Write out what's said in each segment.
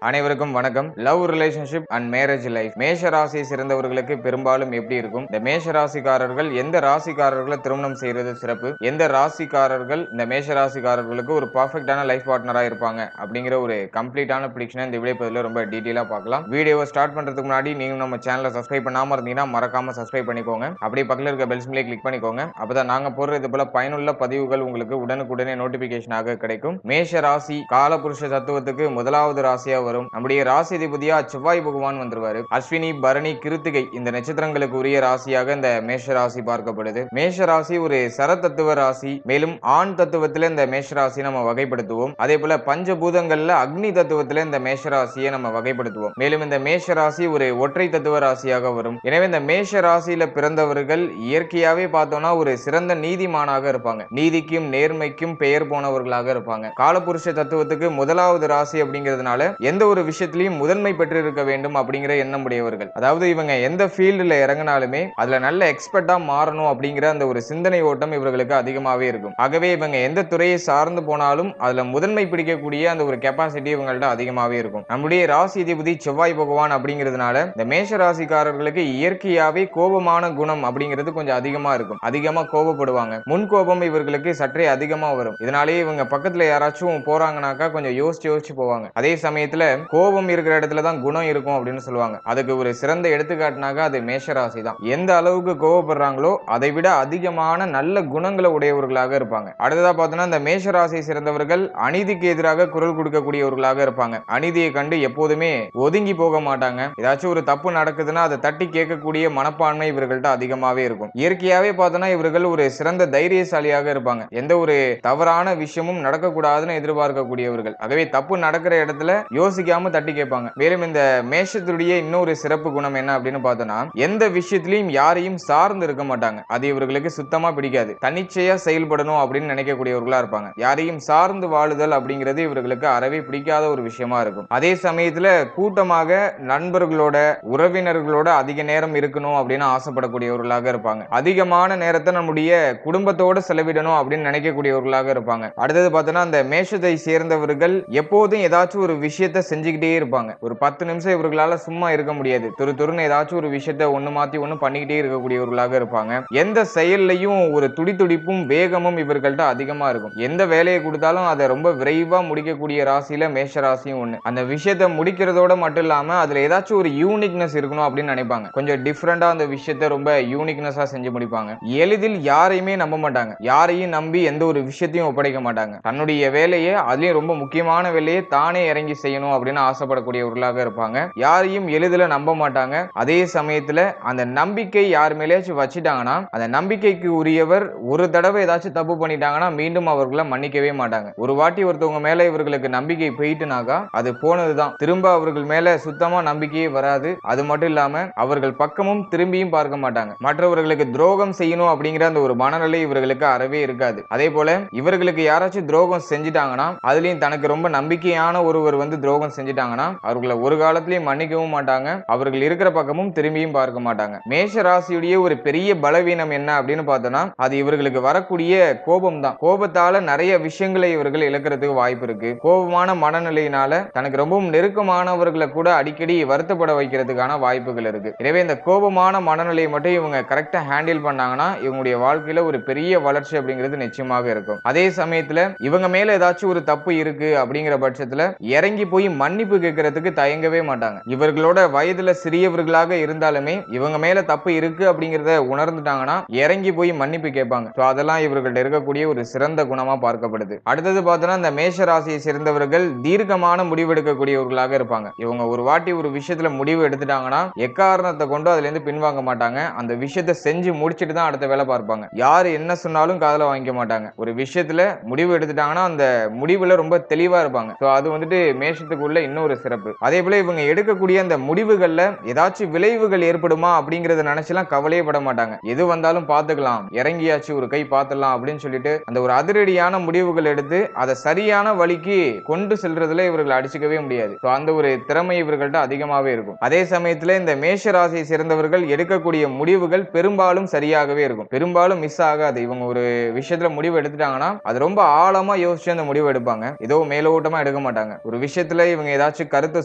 அனைவருக்கும் வணக்கம். Love relationship and marriage life மேஷ ராசியை சேர்ந்தவர்களுக்கு பெரும்பாலும் எப்படி இருக்கும்? இந்த மேஷ ராசிக்காரர்கள் எந்த ராசிக்காரர்களை திருமணம் செய்யறது சிறப்பு? எந்த ராசிக்காரர்கள் இந்த மேஷ ராசிக்காரர்களுக்கு ஒரு பர்ஃபெக்டான லைஃப் பார்ட்னரா இருப்பாங்க அப்படிங்கிற ஒரு கம்ப்ளீட்டான ப்ரிடிக்ஷனை இந்த வீடியோ பதிவில் ரொம்ப டீட்டெயிலா பார்க்கலாம். வீடியோவை ஸ்டார்ட் பண்றதுக்கு முன்னாடி நீங்க நம்ம சேனலை சப்ஸ்கிரைப் பண்ணாம இருந்தீங்கன்னா மறக்காம சப்ஸ்கிரைப் பண்ணிக்கோங்க. அப்படியே பக்கத்தில் இருக்க பெல் சிம்பிளை கிளிக் பண்ணிக்கோங்க. அப்பதான் நாங்க போடுற இது போல பயனுள்ள பதிவுகள் உங்களுக்கு உடனுக்குடனே நோட்டிபிகேஷனாக கிடைக்கும். மேஷ ராசி காலபுருஷ தத்துவத்துக்கு முதலாவது ராசியா வரும். நம்முடைய ராசி அதிபதியா செவ்வாய் பகவான் வந்துருவாரு. அஸ்வினி, பரணி, கிருத்திகை இந்த நட்சத்திரங்களுக்கு உரிய ராசியாக இந்த மேஷ ராசி பார்க்கப்படுது. மேஷ ராசி ஒரு சரதத்துவ ராசி. மேலும் ஆண் தத்துவத்துல இந்த மேஷ ராசி நம்ம வகைப்படுத்துவோம். அதே போல பஞ்சபூதங்கள்ல அக்னி தத்துவத்துல இந்த மேஷ ராசியை நம்ம வகைப்படுத்துவோம். மேலும் இந்த மேஷ ராசி ஒரு ஒற்றை தத்துவ ராசியாக வரும். எனவே இந்த மேஷ ராசியில பிறந்தவர்கள் இயற்கையாவே பார்த்தோம்னா ஒரு சிறந்த நீதிமானாக இருப்பாங்க. நீதிக்கும் நேர்மைக்கும் பெயர் போனவர்களாக இருப்பாங்க. காலபுருஷ தத்துவத்துக்கு முதலாவது ராசி அப்படிங்கிறதுனால எந்த ஒரு விஷயத்திலையும் முதன்மை பெற்றிருக்க வேண்டும் அப்படிங்கிற எண்ணம் உடையவர்கள். அதாவது இவங்க எந்த ஃபீல்டுல இறங்கினாலுமே அதுல நல்ல எக்ஸ்பர்ட்டா மாறணும் அப்படிங்கிற அந்த ஒரு சிந்தனை ஓட்டம் இவர்களுக்கு அதிகமாவே இருக்கும். ஆகவே இவங்க எந்த துறையை சார்ந்து போனாலும் அதுல முதன்மை பிடிக்கக்கூடிய அந்த ஒரு கெப்பாசிட்டி இவங்கள்ட்ட அதிகமாவே இருக்கும். நம்முடைய ராசி அதிபதி செவ்வாய் பகவான் அப்படிங்கிறதுனால இந்த மேஷ ராசிக்காரர்களுக்கு இயற்கையாவே கோபமான குணம் அப்படிங்கிறது கொஞ்சம் அதிகமா இருக்கும். அதிகமா கோபப்படுவாங்க. முன் கோபம் இவர்களுக்கு சற்றே அதிகமா வரும். இதனாலேயே இவங்க பக்கத்துல யாராச்சும் போறாங்கனாக்கா கொஞ்சம் யோசிச்சு போவாங்க. அதே சமயத்துல கோபம் இருக்கிற இடத்துல தான் குணம் இருக்கும் அப்படின்னு சொல்லுவாங்க. அதுக்கு ஒரு சிறந்த எடுத்துக்காட்டுனாக அது மேஷராசி தான். எந்த அளவுக்கு கோபப்படுறாங்களோ அதை விட அதிகமான நல்ல குணங்களை உடையவர்களாக இருப்பாங்க. அடுத்ததா பார்த்தோம்னா இந்த மேஷராசியை சேர்ந்தவர்கள் அநீதிக்கு எதிராக குரல் கொடுக்கக்கூடியவர்களாக இருப்பாங்க. அநீதியை கண்டு எப்போதுமே ஒதுங்கி போக மாட்டாங்க. ஏதாச்சும் ஒரு தப்பு நடக்குதுன்னா அதை தட்டி கேட்கக்கூடிய மனப்பான்மை இவர்கள்ட்ட அதிகமாவே இருக்கும். இயற்கையாவே பார்த்தோம்னா இவர்கள் ஒரு சிறந்த தைரியசாலியாக இருப்பாங்க. எந்த ஒரு தவறான விஷயமும் நடக்கக்கூடாதுன்னு எதிர்பார்க்கக்கூடியவர்கள். ஆகவே தப்பு நடக்கிற இடத்துல யோசிக்காம தட்டி கேட்பாங்க. மேலும் இந்த மேஷத்துடைய இன்னொரு சிறப்பு குணம் என்ன அப்படின்னு பார்த்தோம்னா எந்த விஷயத்திலையும் யாரையும் சார்ந்து இருக்க மாட்டாங்க. அது இவர்களுக்கு சுத்தமா பிடிக்காது. தனிச்சையா செயல்படணும் அப்படின்னு நினைக்கக்கூடியவர்களா இருப்பாங்க. யாரையும் சார்ந்து வாழுதல் அப்படிங்கிறது இவர்களுக்கு அறவே பிடிக்காத ஒரு விஷயமா இருக்கும். அதே சமயத்துல கூட்டமாக நண்பர்களோட உறவினர்களோட அதிக நேரம் இருக்கணும் அப்படின்னு ஆசைப்படக்கூடியவர்களாக இருப்பாங்க. அதிகமான நேரத்தை நம்முடைய குடும்பத்தோட செலவிடணும் அப்படின்னு நினைக்கக்கூடியவர்களாக இருப்பாங்க. அடுத்தது பார்த்தோம்னா அந்த மேஷத்தை சேர்ந்தவர்கள் எப்போதும் ஏதாச்சும் ஒரு விஷயத்தை செஞ்சுக்கிட்டே இருப்பாங்க. ஒரு 10 நிமிஷம் இவர்களால சும்மா இருக்க முடியாது. துருன்னு ஏதாச்சும் ஒரு விஷயத்தை ஒண்ணு மாத்தி ஒண்ணு பண்ணிக்கிட்டே இருக்கக்கூடியவர்களாக இருப்பாங்க. எந்த செயல்லையும் ஒரு துடிப்பும் வேகமும் இவர்கள்ட்ட அதிகமா இருக்கும். எந்த வேலையை கொடுத்தாலும் அதை ரொம்ப விரைவா முடிக்கக்கூடிய ராசியில மேஷ ராசியும் ஒண்ணு. அந்த விஷயத்தை முடிக்கிறதோட மட்டும் இல்லாம அதுல ஏதாச்சும் ஒரு யூனிக்னஸ் இருக்கணும் அப்படின்னு நினைப்பாங்க. கொஞ்சம் டிஃப்ரெண்டா அந்த விஷயத்தை ரொம்ப யூனிக்னஸா செஞ்சு முடிப்பாங்க. எளிதில் யாரையுமே நம்ப மாட்டாங்க. யாரையும் நம்பி எந்த ஒரு விஷயத்தையும் ஒப்படைக்க மாட்டாங்க. தன்னுடைய வேலையை அதுலயும் ரொம்ப முக்கியமான வேலையை தானே இறங்கி செய்யணும் அப்படின்னு ஆசைப்படக்கூடியவர்களாக இருப்பாங்க. யாரையும் எளிதில் நம்ப மாட்டாங்க. அதே சமயத்துல அந்த நம்பிக்கை யார் மேலேயாச்சும் வச்சிட்டாங்கன்னா அந்த நம்பிக்கைக்கு உரியவர் ஒரு தடவை ஏதாச்சும் தப்பு பண்ணிட்டாங்கன்னா மீண்டும் அவர்களை மன்னிக்கவே மாட்டாங்க. ஒரு வாட்டி ஒருத்தவங்க மேல இவர்களுக்கு நம்பிக்கை போயிட்டுனாக்கா அது போனதுதான். திரும்ப அவர்கள் மேல சுத்தமா நம்பிக்கையே வராது. அது மட்டும் இல்லாம அவர்கள் பக்கமும் திரும்பியும் பார்க்க மாட்டாங்க. மற்றவர்களுக்கு துரோகம் செய்யணும் அப்படிங்கிற அந்த ஒரு மனநிலை இவர்களுக்கு அறவே இருக்காது. அதே போல இவர்களுக்கு யாராச்சும் துரோகம் செஞ்சிட்டாங்கன்னா அதுலயும் தனக்கு ரொம்ப நம்பிக்கையான ஒருவர் வந்து துரோகம் செஞ்சிட்டாங்கன்னா அவர்களை ஒரு காலத்திலையும் மன்னிக்கவும் மாட்டாங்க. அவர்கள் இருக்கிற பக்கமும் திரும்பியும் பார்க்க மாட்டாங்க. மேஷ ராசியுடைய ஒரு பெரிய பலவீனம் என்ன அப்படின்னு பார்த்தோம்னா அது இவர்களுக்கு வரக்கூடிய கோபம் தான். கோபத்தால நிறைய விஷயங்களை இவர்கள் இழக்கிறதுக்கு வாய்ப்பு இருக்கு. கோபமான மனநிலையினால தனக்கு ரொம்பவும் நெருக்கமானவர்களை கூட அடிக்கடி வருத்தப்பட வைக்கிறதுக்கான வாய்ப்புகள் இருக்கு. எனவே இந்த கோபமான மனநிலையை மட்டும் இவங்க கரெக்டா ஹேண்டில் பண்ணாங்கன்னா இவங்களுடைய வாழ்க்கையில ஒரு பெரிய வளர்ச்சி அப்படிங்கிறது நிச்சயமாக இருக்கும். அதே சமயத்துல இவங்க மேல ஏதாச்சும் ஒரு தப்பு இருக்கு அப்படிங்கிற பட்சத்துல இறங்கி போய் மன்னிப்பு கேட்கறதுக்கு தயங்கவே மாட்டாங்க. இவர்களோட வயதுல சிறியவர்களாக இருந்தாலுமே இவங்க மேல தப்பு இருக்கு அப்படிங்கறத உணர்ந்துட்டாங்கன்னா இறங்கி போய் மன்னிப்பு கேட்பாங்க. அதெல்லாம் இவர்கள்ட்ட இருக்கக்கூடிய ஒரு சிறந்த குணமா பார்க்கப்படுது. அடுத்தது பார்த்தோம்னா இந்த மேஷ ராசியை சேர்ந்தவர்கள் தீர்க்கமான முடிவு எடுக்கக்கூடியவர்களாக இருப்பாங்க. இவங்க ஒரு வாட்டி ஒரு விஷயத்துல முடிவு எடுத்துட்டாங்கன்னா எக்காரணத்தை கொண்டு அதுல இருந்து பின்வாங்க மாட்டாங்க. அந்த விஷயத்தை செஞ்சு முடிச்சிட்டு தான் அடுத்த வேலை பார்ப்பாங்க. யாரு என்ன சொன்னாலும் காதுல வாங்கிக்க மாட்டாங்க. ஒரு விஷயத்துல முடிவு எடுத்துட்டாங்கன்னா அந்த முடிவுல ரொம்ப தெளிவா இருப்பாங்க. அது வந்துட்டு மேஷத்துக்குள்ள இன்னொரு சிறப்பு. அதே போல இவங்க எடுக்கக்கூடிய அந்த முடிவுகள்ல ஏதாச்சும் விளைவுகள் ஏற்படுமா அப்படிங்கறத நினைச்செல்லாம் கவலையே பட மாட்டாங்க. எது வந்தாலும் பாத்துக்கலாம், இறங்கியாச்சு ஒரு கை பாத்துடலாம் அப்படின்னு சொல்லிட்டு அந்த ஒரு அதிரடியான முடிவுகள் எடுத்து அதை சரியான வழிக்கு கொண்டு செல்றதுல இவர்கள் அடிச்சுக்கவே முடியாது. அந்த ஒரு திறமை இவர்கள்ட்ட அதிகமாவே இருக்கும். அதே சமயத்துல இந்த மேஷ ராசியை சேர்ந்தவர்கள் எடுக்கக்கூடிய முடிவுகள் பெரும்பாலும் சரியாகவே இருக்கும். பெரும்பாலும் மிஸ் ஆகாது. இவங்க ஒரு விஷயத்துல முடிவு எடுத்துட்டாங்கன்னா அது ரொம்ப ஆழமா யோசிச்சு அந்த முடிவு எடுப்பாங்க. ஏதோ மேலோட்டமா எடுக்க மாட்டாங்க. ஒரு விஷயத்துல இவங்க ஏதாச்சும் கருத்து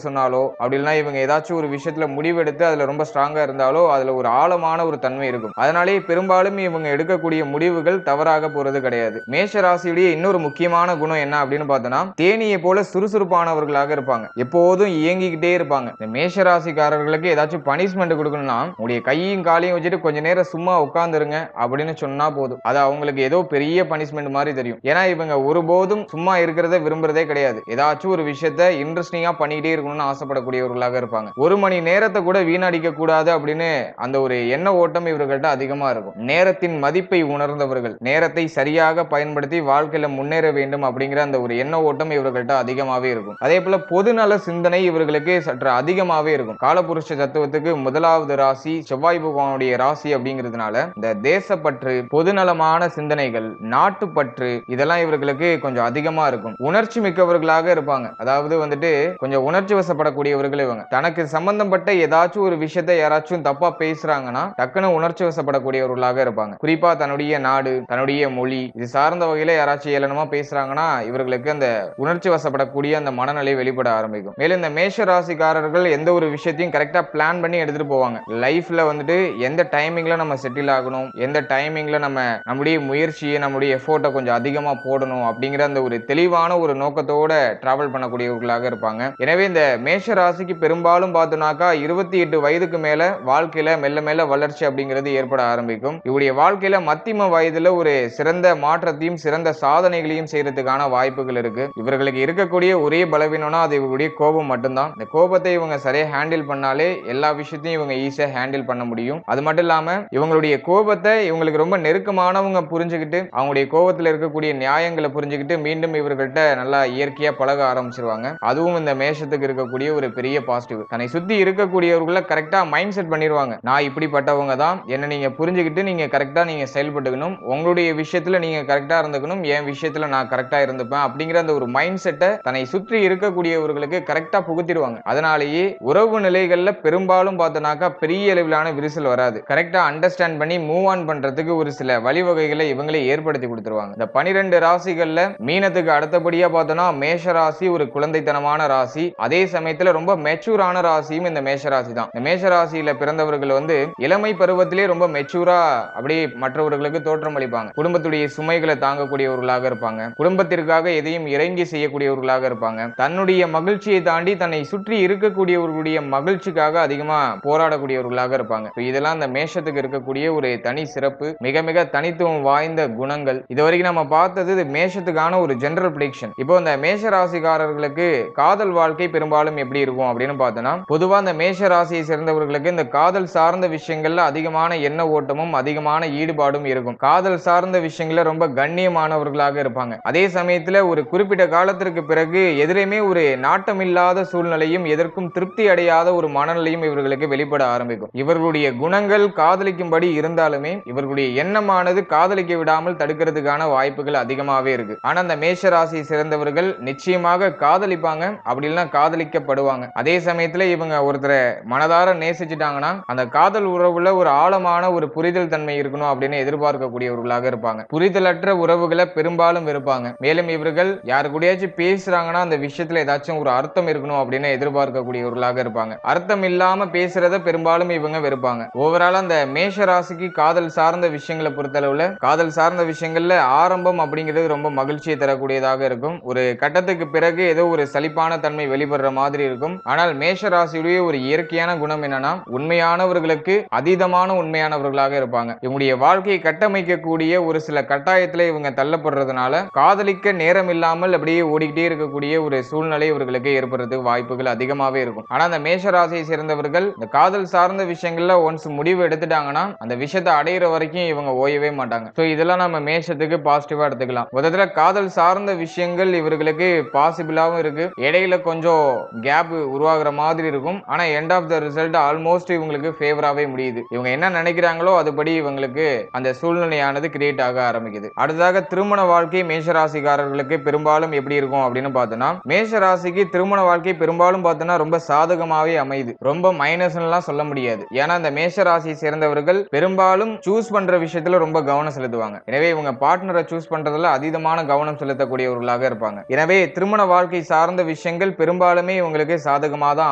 சொன்னாலோ அப்படி இல்லைன்னா இவங்க ஏதாச்சும் ஒரு விஷயத்துல முடிவெடுத்து அதுல ரொம்ப ஸ்ட்ராங்கா இருந்தாலோ அதுல ஒரு ஆழமான ஒரு தன்மை இருக்கும். அதனாலேயே பெரும்பாலும் இவங்க எடுக்கக்கூடிய முடிவுகள் தவறாக போறது கிடையாது. மேஷ ராசியுடைய இன்னொரு முக்கியமான குணம் என்ன அப்படின்னு பார்த்தோம்னா, தேனியை போல சுறுசுறுப்பானவர்களாக இருப்பாங்க. எப்போதும் இயங்கிக்கிட்டே இருப்பாங்க. இந்த மேஷ ராசிக்காரர்களுக்கு ஏதாச்சும் பனிஷ்மெண்ட் கொடுக்கணும்னா உங்களுடைய கையும் காலையும் வச்சுட்டு கொஞ்ச நேரம் சும்மா உட்கார்ந்துருங்க அப்படின்னு சொன்னா போதும். அது அவங்களுக்கு ஏதோ பெரிய பனிஷ்மெண்ட் மாதிரி தெரியும். ஏன்னா இவங்க ஒருபோதும் சும்மா இருக்கிறத விரும்புறதே கிடையாது. ஏதாச்சும் ஒரு விஷயத்த இன்ட்ரெஸ்டிங்கா பண்ணிக்கிட்டே இருக்கணும்னு ஆசைப்படக்கூடியவர்களாக இருப்பாங்க. ஒரு மணி நேரத்தை கூட வீணடிக்க கூடாது அப்படின்னு அந்த ஒரு எண்ண ஓட்டம் இவர்கள்ட்ட அதிகமா இருக்கும். நேரத்தின் மதிப்பை உணர்ந்தவர்கள், நேரத்தை சரியாக பயன்படுத்தி வாழ்க்கையில முன்னேற வேண்டும் அப்படிங்கிற அந்த ஒரு எண்ண ஓட்டம் இவர்கள்ட்ட அதிகமாவே இருக்கும். அதே போல பொதுநல சிந்தனை இவர்களுக்கு சற்று அதிகமாவே இருக்கும். காலபுருஷ தத்துவத்துக்கு முதலாவது ராசி செவ்வாய் பகவானுடைய ராசி அப்படிங்கிறதுனால இந்த தேசப்பற்று, பொதுநலமான சிந்தனைகள், நாட்டுப்பற்று இதெல்லாம் இவர்களுக்கு கொஞ்சம் அதிகமா இருக்கும். உணர்ச்சி மிக்கவர்களாக இருப்பாங்க. அதாவது வந்துட்டு கொஞ்சம் உணர்ச்சி வசப்படக்கூடியவர்கள் இவங்க. தனக்கு சம்பந்தப்பட்ட ஏதாச்சும் ஒரு விஷயத்தை யாராச்சும் தப்பா பேசுறாங்கன்னா டக்குன்னு உணர்ச்சி வசப்படக்கூடியவர்களாக இருப்பாங்க. குறிப்பா தன்னுடைய நாடு, தன்னுடைய மொழி இது சார்ந்த வகையில யாராச்சும் ஏளனமா பேசுறாங்கன்னா இவர்களுக்கு அந்த உணர்ச்சி வசப்படக்கூடிய அந்த மனநிலை வெளிப்பட ஆரம்பிக்கும். மேலும் இந்த மேஷ ராசிக்காரர்கள் எந்த ஒரு விஷயத்தையும் கரெக்டா பிளான் பண்ணி எடுத்துட்டு போவாங்க. லைஃப்ல வந்துட்டு எந்த டைமிங்ல நம்ம செட்டில் ஆகணும், எந்த டைமிங்ல நம்ம நம்முடைய முயற்சியை, நம்முடைய எஃபோர்ட்டை கொஞ்சம் அதிகமா போடணும் அப்படிங்கிற அந்த ஒரு தெளிவான ஒரு நோக்கத்தோட டிராவல் பண்ணக்கூடியவர்களாக இருப்பாங்க. எனவே இந்த மேஷ ராசிக்கு பெரும்பாலும் பார்த்தோம்னாக்கா 28 வயதுக்கு மேல வாழ்க்கையில மெல்ல மெல்ல வளர்ச்சி அப்படிங்கிறது ஏற்பட ஆரம்பிக்கும். இவருடைய வாழ்க்கையில மத்திம வயதுல ஒரு சிறந்த மாற்றத்தையும் சிறந்த சாதனைகளையும் செய்யறதுக்கான வாய்ப்புகள் இருக்கு. இவர்களுக்கு இருக்கக்கூடிய ஒரே பலவீனம்னா அது இவருடைய கோபம் மட்டும்தான். இந்த கோபத்தை இவங்க சரியா ஹேண்டில் பண்ணாலே எல்லா விஷயத்தையும் இவங்க ஈஸியா ஹேண்டில் பண்ண முடியும். அது மட்டும் இல்லாம இவங்களுடைய கோபத்தை இவங்களுக்கு ரொம்ப நெருக்கமானவங்க புரிஞ்சுக்கிட்டு அவங்களுடைய கோபத்துல இருக்கக்கூடிய நியாயங்களை புரிஞ்சுக்கிட்டு மீண்டும் இவர்கள்ட்ட நல்லா இயற்கையா பழக ஆரம்பிச்சிருவாங்க. அதுவும் இந்த மேஷத்துக்கு இருக்கக்கூடிய ஒரு பெரிய பாசிட்டிவ். தன்னை சுத்தி இருக்கக்கூடியவர்களை கரெக்டா மைண்ட் செட் பண்ணிடுவாங்க. நான் இப்படிப்பட்டவங்க தான், என்ன நீங்க புரிஞ்சுக்கிட்டு நீங்க கரெக்டா நீங்க செயல்பட்டுக்கணும், உங்களுடைய விஷயத்துல நீங்க கரெக்டா இருந்துக்கணும், என் விஷயத்துல நான் கரெக்டா இருந்துப்பேன் அப்படிங்கிற அந்த ஒரு மைண்ட் செட்டை தன்னை சுற்றி இருக்கக்கூடியவர்களுக்கு கரெக்டா புகுத்திடுவாங்க. அதனாலேயே உறவு நிலைகள்ல பெரும்பாலும் பார்த்தோம்னாக்கா பெரிய அளவிலான விரிசல் வராது. கரெக்டா அண்டர்ஸ்டாண்ட் பண்ணி மூவ் ஆன் பண்றதுக்கு ஒரு சில வழிவகைகளை இவங்களே ஏற்படுத்தி கொடுத்துருவாங்க. இந்த 12 ராசிகள்ல மீனத்துக்கு அடுத்தபடியா பார்த்தோம்னா மேஷ ராசி ஒரு குழந்தைத்தனமான ராசி. அதே சமயத்துல ரொம்ப மெச்சூரான ராசியும் இந்த மேஷ ராசி தான். இந்த மேஷ ராசியில பிறந்தவர்கள் வந்து இளமை பருவத்திலே ரொம்ப மெச்சூரா அப்படியே மற்றவர்களுக்கு தோற்றம் அளிப்பாங்க. குடும்பத்துடைய சுமைகளை தாங்கக்கூடியவர்களாக இருப்பாங்க. குடும்பத்திற்காக எதையும் இறங்கி செய்யக்கூடியவர்களாக இருப்பாங்க. தன்னுடைய மகிழ்ச்சியை தாண்டி தன்னை சுற்றி இருக்கக்கூடியவர்களுடைய மகிழ்ச்சிக்காக அதிகமா போராடக்கூடியவர்களாக இருப்பாங்க. இதெல்லாம் இந்த மேஷத்துக்கு இருக்கக்கூடிய ஒரு தனி சிறப்பு, மிக மிக தனித்துவம் வாய்ந்த குணங்கள். இதுவரைக்கும் நம்ம பார்த்தது மேஷத்துக்கான ஒரு ஜெனரல் பிரெடிக்ஷன். இப்போ இந்த மேஷ ராசிக்காரர்களுக்கு காதல் வாழ்க்கை பெரும்பாலும் எப்படி இருக்கும் அப்படின்னு பார்த்தோம்னா, பொதுவா இந்த மேஷ ராசியை சேர்ந்தவர்களுக்கு இந்த காதல் சார்ந்த விஷயங்கள்ல அதிகமான எண்ண ஓட்டமும் அதிகமான ஈடுபாடும் இருக்கும். காதல் சார்ந்த விஷயங்கள்ல ரொம்ப கண்ணியமானவர்களாக இருப்பாங்க. அதே சமயத்துல ஒரு குறிப்பிட்ட காலத்திற்கு பிறகு எதிரையுமே ஒரு நாட்டமில்லாத சூழ்நிலையும் எதற்கும் திருப்தி அடையாத ஒரு மனநிலையும் இவர்களுக்கு வெளிப்பட ஆரம்பிக்கும். இவர்களுடைய குணங்கள் காதலிக்கும்படி இருந்தாலுமே இவர்களுடைய எண்ணமானது காதலிக்க விடாமல் தடுக்கிறதுக்கான வாய்ப்புகள் அதிகமாவே இருக்கு. ஆனா அந்த மேஷ ராசியை சேர்ந்தவர்கள் நிச்சயமாக காதலிப்பாங்க, அப்படி இல்லைன்னா காதலிக்கப்படுவாங்க. அதே சமயத்துல இவங்க ஒருத்தரை மனதார நேசிச்சுட்டாங்கன்னா அந்த காதல் உறவுல ஒரு ஆழமான ஒரு புரிதல் தன்மை இருக்கணும் அப்படின்னு எதிர்பார்க்கக்கூடியவர்களாக இருப்பாங்க. புரிதலற்ற உறவுகளை பெரும்பாலும் இருப்பாங்க. மேலும் இவர்கள் யாரு கூடயாச்சும் பேசுறாங்கன்னா அந்த விஷயத்துல ஏதாச்சும் ஒரு அர்த்தம் இருக்கணும் அப்படின்னு எதிர்பார்க்கக்கூடியவர்களாக இருப்பாங்க. அர்த்தம் இல்லாம பேசுறத பெரும்பாலும் இவங்க வெறுப்பாங்க. ஓவரால் அந்த மேஷ ராசிக்கு காதல் சார்ந்த விஷயங்களை பொறுத்தளவுல காதல் சார்ந்த விஷயங்கள்ல ஆரம்பம் அப்படிங்கிறது ரொம்ப மகிழ்ச்சியை தரக்கூடியதாக இருக்கும். ஒரு கட்டத்துக்கு பிறகு ஏதோ ஒரு சலிப்பான தன்மை வெளிப்படுற மாதிரி இருக்கும். ஆனால் மேஷ ராசியுடைய ஒரு இயற்கையான குணம் என்னன்னா, உண்மையானவர்களுக்கு அதீதமான உண்மையானவர்களாக இருப்பாங்க. இவங்களுடைய வாழ்க்கையை கட்டமைக்கக்கூடிய ஒரு சில கட்டாயத்துல இவங்க தள்ளப்படுறதுனால காதலிக்க நேரம் இல்லாமல் அப்படியே ஓடிக்கிட்டே இருக்கக்கூடிய ஒரு சூழ்நிலை இவர்களுக்கு ஏற்படுறதுக்கு வாய்ப்புகள் அதிகமாவே இருக்கும். ஆனா அந்த மேஷ ராசியை சேர்ந்தவர்கள் இந்த காதல் சார்ந்த விஷயங்கள்ல ஒன்ஸ் முடிவு எடுத்துட்டாங்கன்னா அந்த விஷயத்தை அடையிற வரைக்கும் இவங்க ஓயவே மாட்டாங்க. சோ இதெல்லாம் நம்ம மேஷத்துக்கு பாசிட்டிவா எடுத்துக்கலாம். முதல்ல காதல் சார்ந்த விஷயங்கள் இவர்களுக்கு பாசிபிளாவும் இருக்கு. இடையில கொஞ்சம் கேப் உருவாகிற மாதிரி இருக்கும். ஆனா end of the result almost இவங்களுக்கு ஃபேவராவே முடியுது. இவங்க என்ன நினைக்கிறாங்களோ அதுபடி இவங்களுக்கு அந்த சூழ்நிலையானது கிரியேட் ஆக ஆரம்பிக்குது. அடுத்ததாக திருமண வாழ்க்கை மேஷ ராசிக்காரர்களுக்கு பெரும்பாலும் எப்படி இருக்கும் அப்படின்னு பார்த்தோம்னா, மேஷ ராசிக்கு திருமண வாழ்க்கை பெரும்பாலும் பார்த்தோம்னா ரொம்ப சாதகமாவே அமையுது. ரொம்ப மைனஸ்லாம் சொல்ல முடியாது. ஏன்னா இந்த மேஷ ராசியை சேர்ந்தவர்கள் பெரும்பாலும் சூஸ் பண்ற விஷயத்துல ரொம்ப கவனம் செலுத்துவாங்க. எனவே இவங்க பார்ட்னரை சூஸ் பண்றதுல அதீதமான கவனம் செலுத்தக்கூடியவர்களாக இருப்பாங்க. எனவே திருமண வாழ்க்கை சார்ந்த விஷயங்கள் பெரும்பாலுமே இவங்களுக்கு சாதகமா தான்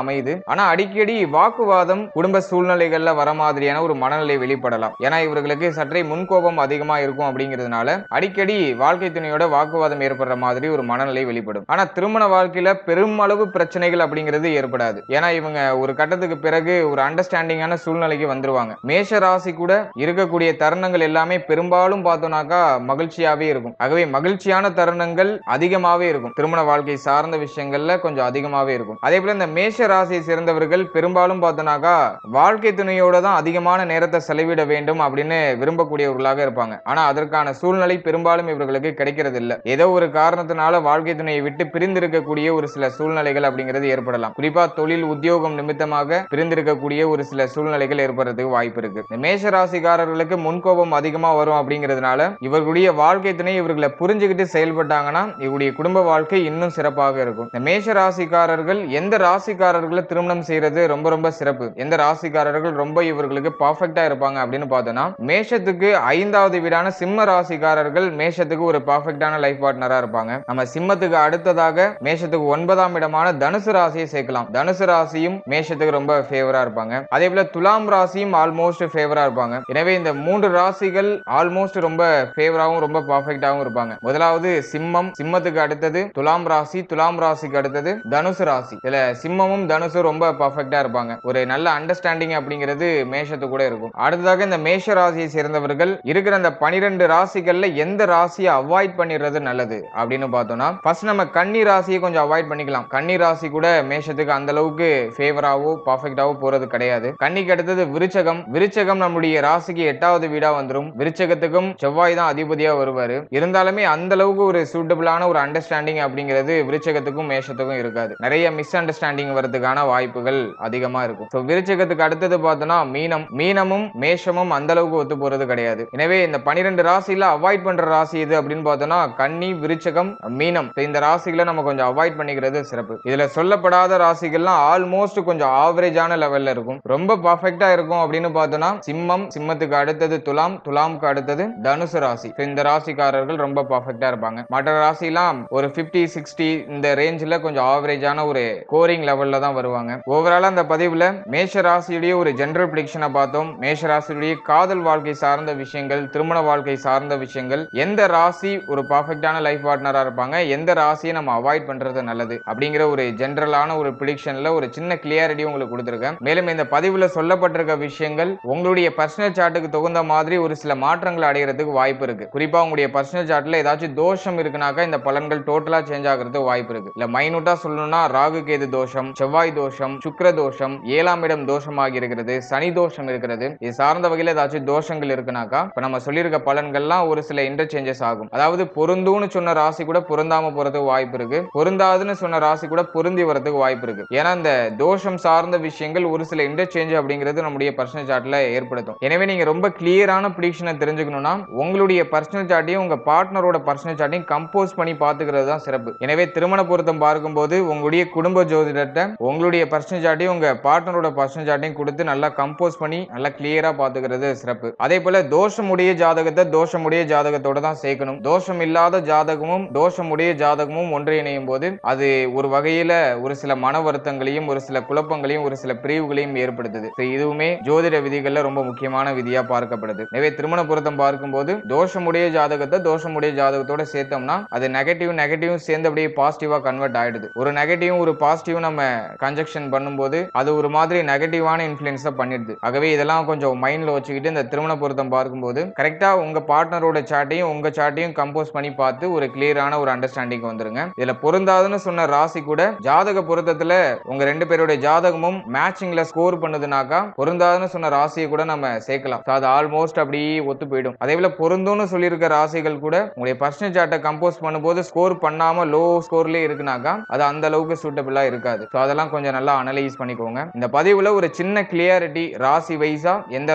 அமையுது. ஆனா அடிக்கடி வாக்குவாதம் குடும்ப சூழ்நிலைகள்ல வர மாதிரியான ஒரு மனநிலை வெளிப்படலாம். ஏன்னா இவர்களுக்கு சற்றே முன்கோபம் அதிகமா இருக்கும் அப்படிங்கிறதுனால அடிக்கடி வாழ்க்கை துணையோட வாக்குவாதம் ஏற்படுற மாதிரி ஒரு மனநிலை வெளிப்படும். ஆனா திருமண வாழ்க்கையில பெருமளவு பிரச்சனைகள் அப்படிங்கிறது ஏற்படாது. ஏன்னா இவங்க ஒரு கட்டத்துக்கு பிறகு ஒரு அண்டர்ஸ்டாண்டிங்கான சூழ்நிலைக்கு வந்துருவாங்க. மேஷ ராசி கூட இருக்கக்கூடிய தருணங்கள் எல்லாமே பெரும்பாலும் பார்த்தோம்னாக்கா மகிழ்ச்சியாவே இருக்கும். ஆகவே மகிழ்ச்சியான தருணங்கள் அதிகமாவே இருக்கும். திருமண வாழ்க்கை சார்ந்த விஷயங்கள்ல கொஞ்சம் அதிகமாவே இருக்கும். அதே போல இந்த மேஷ ராசியை சேர்ந்தவர்கள் பெரும்பாலும் பார்த்தோம்னாக்கா வாழ்க்கை துணையோட தான் அதிகமான நேரத்தை செலவிட வேண்டும் அப்படின்னு விரும்பக்கூடியவர்களாக இருப்பாங்க. ஆனா அதற்கான சூழ்நிலை பெரும்பாலும் இவர்களுக்கு கிடைக்கிறது இல்ல. ஏதோ ஒரு காரணத்தினால வாழ்க்கை துணையை விட்டு பிரிந்திருக்கக்கூடிய ஒரு சில சூழ்நிலைகள் அப்படிங்கிறது ஏற்படலாம். குறிப்பா தொழில் உத்தியோகம் நிமித்தமாக பிரிந்திருக்கக்கூடிய ஒரு சில சூழ்நிலைகள் ஏற்படுறதுக்கு வாய்ப்பு இருக்கு. இந்த மேஷ ராசிக்காரர்களுக்கு முன்கோபம் அதிகமா வரும் அப்படிங்கிறதுனால இவர்களுடைய வாழ்க்கை துணை இவர்களை புரிஞ்சுக்கிட்டு செயல்பட்டாங்கன்னா இவருடைய குடும்ப வாழ்க்கை இன்னும் சிறப்பாக இருக்கும். இந்த மேஷ ராசிக்காரர்கள் எந்த ராசிக்காரர்களை திருமணம் செய்யறது ரொம்ப ரொம்ப சிறப்பு, எந்த ராசிக்காரர்கள் ரொம்ப இவர்களுக்கு பர்ஃபெக்ட்டா இருப்பாங்க அப்படின்னு பார்த்தோம்னா மேஷத்துக்கு 5வது வீடான சிம்ம ராசிக்காரர்கள் மேஷத்துக்கு ஒரு பர்ஃபெக்ட்டான லைஃப் பார்ட்னரா இருப்பாங்க. நம்ம சிம்மத்துக்கு அடுத்ததாக மேஷத்துக்கு 9ஆம் இடமான தனுசு ராசியை சேர்க்கலாம். தனுசு ராசியும் மேஷத்துக்கு ரொம்ப ஃபேவரா இருப்பாங்க. அதே போல துலாம் ராசியும் ஆல்மோஸ்ட் ஃபேவரா இருப்பாங்க. எனவே இந்த 3 ராசிகள் ஆல்மோஸ்ட் ரொம்ப ஃபேவராவும் ரொம்ப பர்ஃபெக்ட்டாவும் இருப்பாங்க. முதலாவது சிம்மம், சிம்மத்துக்கு அடுத்தது துலாம் ராசி, துலாம் ராசிக்கு அடுத்தது தனுசு ராசி. இதுல சிம்மமும் தனுசு ரொம்ப பர்ஃபெக்ட்டா இருப்பாங்க. ஒரு நல்ல அண்டர்ஸ்டாண்டிங் அப்படிங்கிறது மேஷத்து கூட இருக்கும். அடுத்ததாக இந்த மேஷ ராசியை சேர்ந்தவர்கள் இருக்கிற அந்த 12 ராசிகள்ல எந்த ராசியை அவாய்ட் பண்ணிடுறது நல்லது அப்படின்னு பார்த்தோம்னா ஃபர்ஸ்ட் நம்ம கன்னி ராசியை கொஞ்சம் அவாய்ட் பண்ணிக்கலாம். கன்னி ராசி கூட மேஷத்துக்கு அந்த அளவுக்கு ஃபேவராவோ பர்ஃபெக்ட்டாவோ போறது கிடையாது. கன்னிக்கு அடுத்தது விருச்சகம். விருச்சகம் நம்முடைய ராசிக்கு 8வது வீடா வந்துரும். விருச்சகத்துக்கும் செவ்வாய் தான் அதிபதியா வருவாரு. இருந்தாலுமே அந்த அளவுக்கு ஒரு சூட்டபிளான ஒரு அண்டர்ஸ்டாண்டிங் அப்படிங்கிறது விருச்சகத்துக்கும் மேஷத்துக்கும் இருக்காது. நிறைய மிஸ் அண்டர்ஸ்டாண்டிங் வரதுக்கான வாய்ப்புகள் அதிகமா இருக்கும். விருச்சகத்துக்கு அடுத்தது பார்த்தோம்னா மீனம். மீனமும் மேஷமும் அந்த அளவுக்கு ஒத்து போறது கிடையாது. எனவே இந்த 12 ராசியில அவாய்ட் பண்ற ராசி எது அப்படின்னு பார்த்தோம்னா கன்னி, விருச்சகம், மீனம். இந்த ராசிகளை நம்ம கொஞ்சம் அவாய்ட் பண்ணிக்கிறது சிறப்பு. இதுல சொல்லப்படாத ராசிகள்லாம் ஆல்மோஸ்ட் கொஞ்சம் ஆவரேஜான லெவல்ல இருக்கும். ரொம்ப பர்ஃபெக்ட்டா இருக்கும் அப்படின்னு பார்த்தோம்னா சிம்மம், சிம்மத்துக்கு அடுத்தது துலாம், துலாமுக்கு அடுத்தது தனுசு ராசி. இந்த ராசிக்காரர்கள் ரொம்ப பர்ஃபெக்ட்டா இருப்பாங்க. மற்ற ராசிலாம் ஒரு 50, 60 இந்த ரேஞ்சில கொஞ்சம் ஆவரேஜான ஒரு ஸ்கோரிங் லெவல்ல தான் வருவாங்க. ஓவராலா அந்த பதிவுல மேஷ ராசியுடைய ஒரு ஜெனரல் பிரெடிக்ஷனை பார்த்தோம். மேஷ ராசியுடைய காதல் வாழ்க்கை சார்ந்த விஷயங்கள், திருமண வாழ்க்கை சார்ந்த விஷயங்கள், எந்த ராசி ஒரு பர்ஃபெக்ட்டான லைஃப் பார்ட்னரா இருப்பாங்க, எந்த ராசியை நம்ம அவாய்ட் பண்றது நல்லது அப்படிங்கிற ஒரு ஜெனரலான ஒரு பிரெடிக்ஷன்ல ஒரு சின்ன கிளியாரிட்டி உங்களுக்கு கொடுத்திருக்கேன். மேலும் இந்த பதிவுல சொல்லப்பட்டிருக்க விஷயங்கள் உங்களுடைய பர்சனல் சார்ட்டுக்கு தகுந்த மாதிரி ஒரு சில மாற்றங்கள் அடைகிறதுக்கு வாய்ப்பு இருக்கு. குறிப்பா உங்களுடைய பர்சனல் சார்ட்ல ஏதாச்சும் தோஷம் இருக்குனாக்கா இந்த பலன்கள் டோட்டலா சேஞ்ச் ஆகிறதுக்கு வாய்ப்பு இருக்கு. இல்ல மைனூட்டா சொல்லணும்னா ராகு கேது தோஷம், செவ்வாய் தோஷம், சுக்கிர தோஷம், 7ஆம் இடம் தோஷமாகி இருக்கிறது, சனி தோஷம் இருக்கிறது, இது சார்ந்த வகையில் ஏதாச்சும் தோஷங்கள் இருக்குனாக்கா இப்ப நம்ம சொல்லியிருக்க பலன்கள்லாம் ஒரு சில இன்டர்சேஞ்சஸ் ஆகும். அதாவது பொருந்தும்னு சொன்ன ராசி கூட பொருந்தாம போறதுக்கு வாய்ப்பு இருக்கு, பொருந்தாதுன்னு சொன்ன ராசி கூட பொருந்தி வரதுக்கு வாய்ப்பு இருக்கு. ஏன்னா இந்த தோஷம் சார்ந்த விஷயங்கள் ஒரு சில இன்டர்சேஞ்ச் அப்படிங்கிறது நம்முடைய பர்சனல் சார்ட்ல ஏற்படுத்தும். எனவே நீங்க ரொம்ப கிளியரான ப்ரெடிக்ஷனை தெரிஞ்சுக்கணும்னா உங்களுடைய பர்சனல் சார்ட்டையும் உங்க பார்ட்னரோட பர்சனல் சார்ட்டையும் கம்போஸ் பண்ணி பாத்துக்கிறது தான் சிறப்பு. எனவே திருமண பொருத்தம் பார்க்கும்போது உங்களுடைய குடும்ப ஜோதிடத்தை உங்களுடைய பர்சனல் சார்ட்டையும் உங்க பார்ட்னரோட பர்சனல் சார்ட்டையும் கொடுத்து நல்லா கம்போஸ் பண்ணி நல்லா கிளியரா பாத்துக்கிறது சிறப்பு. அதே போல தோஷமுடைய ஜாதகத்தை தோஷமுடைய ஜாதகத்தோட தான் சேர்க்கணும். தோஷம் இல்லாத ஜாதகமும் தோஷமுடைய ஜாதகமும் ஒன்றிணையும் போது அது ஒரு வகையில ஒரு சில மன வருத்தங்களையும் ஒரு சில குழப்பங்களையும் ஒரு சில பிரிவுகளையும் ஏற்படுத்துது. இதுவுமே ஜோதிட விதிகள்ல ரொம்ப முக்கியமான விதியா பார்க்கப்படுது. எனவே திருமண பொருத்தம் பார்க்கும்போது தோஷமுடைய ஜாதகத்தை தோஷமுடைய ஜாதகத்தோட சேர்த்தோம்னா அது நெகட்டிவ் சேர்ந்து அப்படியே பாசிட்டிவா கன்வெர்ட் ஆயிடுது. ஒரு நெகட்டிவ் ஒரு பாசிட்டிவ் நம்ம கன்ஜெக்ஷன் பண்ணும்போது அது ஒரு மாதிரி நெகட்டிவான இன்ஃப்ளூயன்ஸ் பண்ணிடுது. ஆகவே இதெல்லாம் கொஞ்சம் மைண்ட்ல வச்சுக்கிட்டு இந்த திருமண பொருத்தம் பார்க்கும்போது கரெக்டா உங்க பார்ட்னரோட சார்ட்டையும் உங்க சார்ட்டையும் கம்போஸ் பண்ணி பார்த்து ஒரு கிளியரான ஒரு அண்டர்ஸ்டாண்டிங் வந்துருங்க. இதுல பொருந்தாதுன்னு சொன்ன ராசி கூட ஜாதக பொருத்தத்துல உங்க 2 பேருடைய ஜாதகமும் மேட்சிங்ல ஸ்கோர் பண்ணுதுனாக்கா பொருந்தாதுன்னு சொன்ன ராசியை கூட நம்ம சேர்க்கலாம். அது ஆல்மோஸ்ட் அப்படியே ஒத்து போயிடும். அதே போல பொருந்தும்னு சொல்லியிருக்க ராசிகள் கூட உங்களுடைய பர்சனல் சார்ட்டை கம்போஸ் பண்ணும்போது ஸ்கோர் பண்ணாம லோ ஸ்கோர்லயே இருக்குனாக்கா அது அந்த அளவுக்கு சூட்டபிளா இருக்காது. அதெல்லாம் கொஞ்சம் நல்லா அனலைஸ் பண்ணிக்கோங்க. இந்த பதிவுல ஒரு சின்ன கிளியாரிட்டி ராசி வைஸா எந்த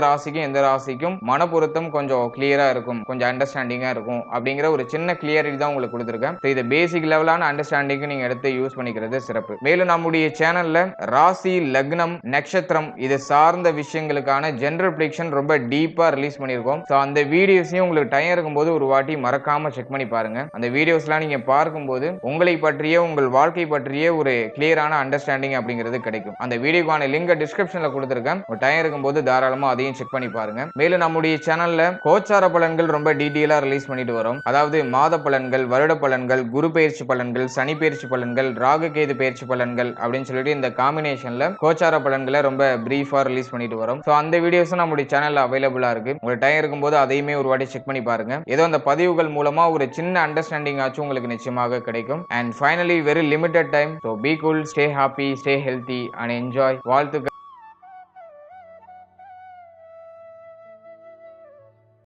ராசிக்கும் மன பொருத்தம் கொஞ்சம் கிளியரா இருக்கும், கொஞ்சம் அண்டர்ஸ்டாண்டிங்கா இருக்கும் அப்படிங்கிற ஒரு சின்ன கிளியாரிட்டி தான் உங்களுக்கு கொடுத்திருக்கேன். இது பேசிக் லெவலான அண்டர்ஸ்டாண்டிங் நீங்க எடுத்து யூஸ் பண்ணிக்கிறது சிறப்பு. மேலும் நம்முடைய சேனல்ல ராசி, லக்னம், நட்சத்திரம் இது சார்ந்த விஷயங்களுக்கான ஜெனரல் பிரெடிக்ஷன் ரொம்ப டீப்பா ரிலீஸ் பண்ணியிருக்கோம். அந்த வீடியோஸையும் உங்களுக்கு டைம் இருக்கும்போது ஒரு வாட்டி மறக்காம செக் பண்ணி பாருங்க. அந்த வீடியோஸ்லாம் நீங்க பார்க்கும்போது உங்களை பற்றிய உங்கள் வாழ்க்கை பற்றிய ஒரு கிளியரான அண்டர்ஸ்டாண்டிங் அப்படிங்கிறது கிடைக்கும். அந்த வீடியோக்கான லிங்க் டிஸ்கிரிப்ஷன்ல கொடுத்திருக்கேன். ஒரு டைம் இருக்கும்போது தாராளமா அதையும் செக் பண்ணி பாருங்க. மேலும் நம்முடைய சேனல்ல கோச்சார பலன்கள் ரொம்ப டீடைலா ரிலீஸ் பண்ணிட்டு வரோம். அதாவது மாத பலன்கள், வருட பலன்கள், குரு பெயர்ச்சி பலன்கள், சனி பெயர்ச்சி பலன்கள், ராகு கேது பெயர்ச்சி பலன்கள் அப்படின்னு சொல்லிட்டு இந்த காம்பினேஷன்ல கோச்சார பலன்களை ரொம்ப பிரீஃபா ரிலீஸ் பண்ணிட்டு வரோம். சோ அந்த வீடியோஸ் நம்முடைய சேனல்ல அவைலபிளா இருக்கு. உங்களுக்கு டைம் இருக்கும்போது அதையுமே ஒரு வாட்டி செக் பண்ணி பாருங்க. ஏதோ அந்த பதிவுகள் மூலமா ஒரு சின்ன அண்டர்ஸ்டாண்டிங் ஆச்சும் உங்களுக்கு நிச்சயமாக கிடைக்கும். And finally very limited time. So be cool, stay happy, stay healthy and enjoy. வாழ்த்துக்கள்.